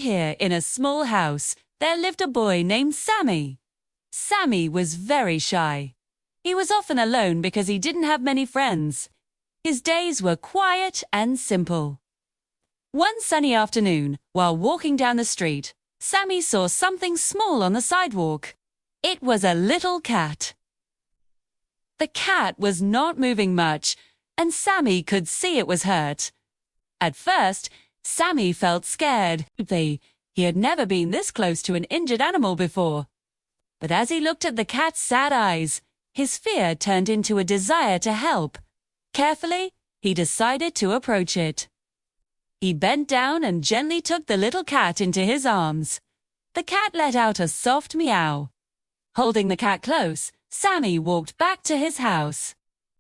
Here, in a small house, there lived a boy named Sammy. Sammy was very shy. He was often alone because he didn't have many friends. His days were quiet and simple. One sunny afternoon, while walking down the street, Sammy saw something small on the sidewalk. It was a little cat. The cat was not moving much, and Sammy could see it was hurt. At first, Sammy felt scared. He had never been this close to an injured animal before. But as he looked at the cat's sad eyes, his fear turned into a desire to help. Carefully, he decided to approach it. He bent down and gently took the little cat into his arms. The cat let out a soft meow. Holding the cat close, Sammy walked back to his house.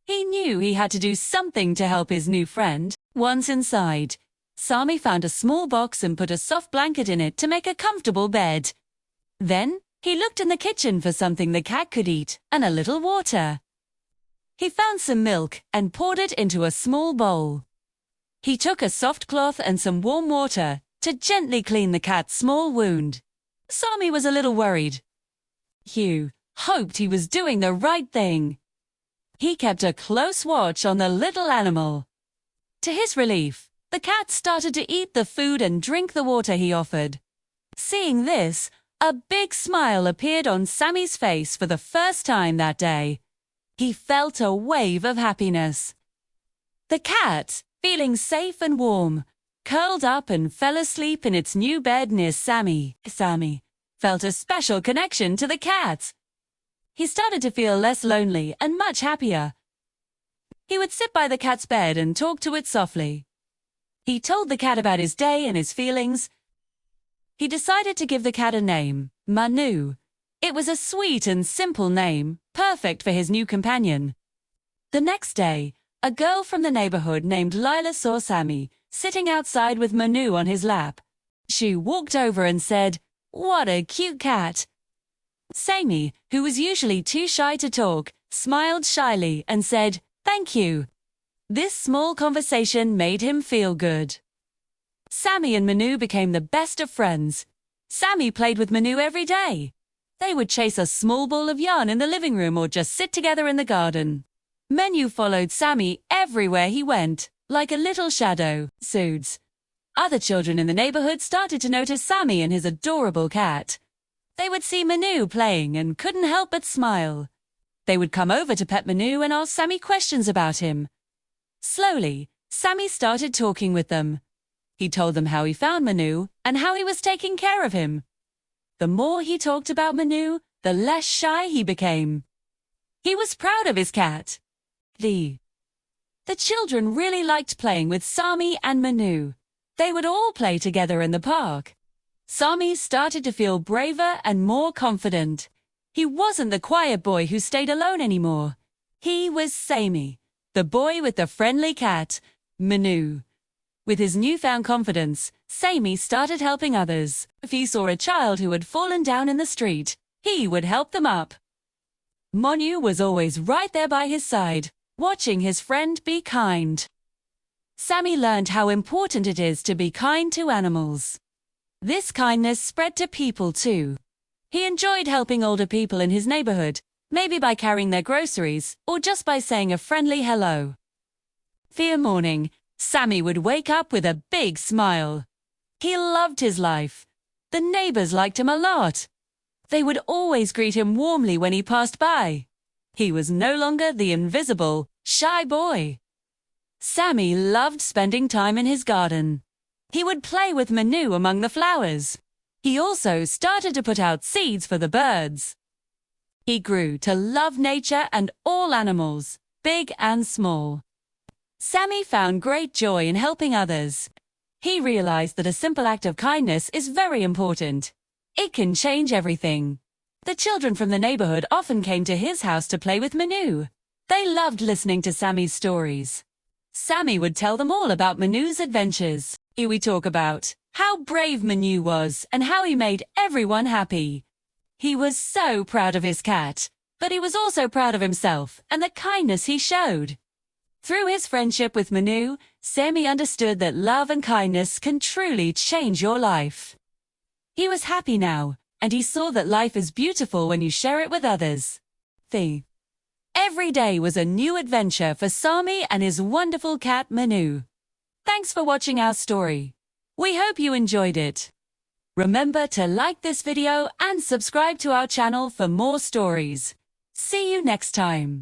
He knew he had to do something to help his new friend. Once inside, Sammy found a small box and put a soft blanket in it to make a comfortable bed. Then, he looked in the kitchen for something the cat could eat and a little water. He found some milk and poured it into a small bowl. He took a soft cloth and some warm water to gently clean the cat's small wound. Sammy was a little worried. He hoped he was doing the right thing. He kept a close watch on the little animal. To his relief, the cat started to eat the food and drink the water he offered. Seeing this, a big smile appeared on Sammy's face for the first time that day. He felt a wave of happiness. The cat, feeling safe and warm, curled up and fell asleep in its new bed near Sammy. Sammy felt a special connection to the cat. He started to feel less lonely and much happier. He would sit by the cat's bed and talk to it softly. He told the cat about his day and his feelings. He decided to give the cat a name, Manu. It was a sweet and simple name, perfect for his new companion. The next day, a girl from the neighborhood named Laya saw Sammy sitting outside with Manu on his lap. She walked over and said, "What a cute cat." Sammy, who was usually too shy to talk, smiled shyly and said, "Thank you." This small conversation made him feel good. Sammy and Manu became the best of friends. Sammy played with Manu every day. They would chase a small ball of yarn in the living room or just sit together in the garden. Manu followed Sammy everywhere he went, like a little shadow. Suits. Other children in the neighborhood started to notice Sammy and his adorable cat. They would see Manu playing and couldn't help but smile. They would come over to pet Manu and ask Sammy questions about him. Slowly, Sammy started talking with them. He told them how he found Manu and how he was taking care of him. The more he talked about Manu, the less shy he became. He was proud of his cat. The children really liked playing with Sammy and Manu. They would all play together in the park. Sammy started to feel braver and more confident. He wasn't the quiet boy who stayed alone anymore. He was Sammy, the boy with the friendly cat, Manu. With his newfound confidence, Sammy started helping others. If he saw a child who had fallen down in the street, he would help them up. Manu was always right there by his side, watching his friend be kind. Sammy learned how important it is to be kind to animals. This kindness spread to people too. He enjoyed helping older people in his neighborhood, maybe by carrying their groceries or just by saying a friendly hello. Fear morning, Sammy would wake up with a big smile. He loved his life. The neighbors liked him a lot. They would always greet him warmly when he passed by. He was no longer the invisible, shy boy. Sammy loved spending time in his garden. He would play with Manu among the flowers. He also started to put out seeds for the birds. He grew to love nature and all animals, big and small. Sammy found great joy in helping others. He realized that a simple act of kindness is very important. It can change everything. The children from the neighborhood often came to his house to play with Manu. They loved listening to Sammy's stories. Sammy would tell them all about Manu's adventures. He would talk about how brave Manu was and how he made everyone happy. He was so proud of his cat, but he was also proud of himself and the kindness he showed. Through his friendship with Manu, Sammy understood that love and kindness can truly change your life. He was happy now, and he saw that life is beautiful when you share it with others. Every day was a new adventure for Sami and his wonderful cat Manu. Thanks for watching our story. We hope you enjoyed it. Remember to like this video and subscribe to our channel for more stories. See you next time.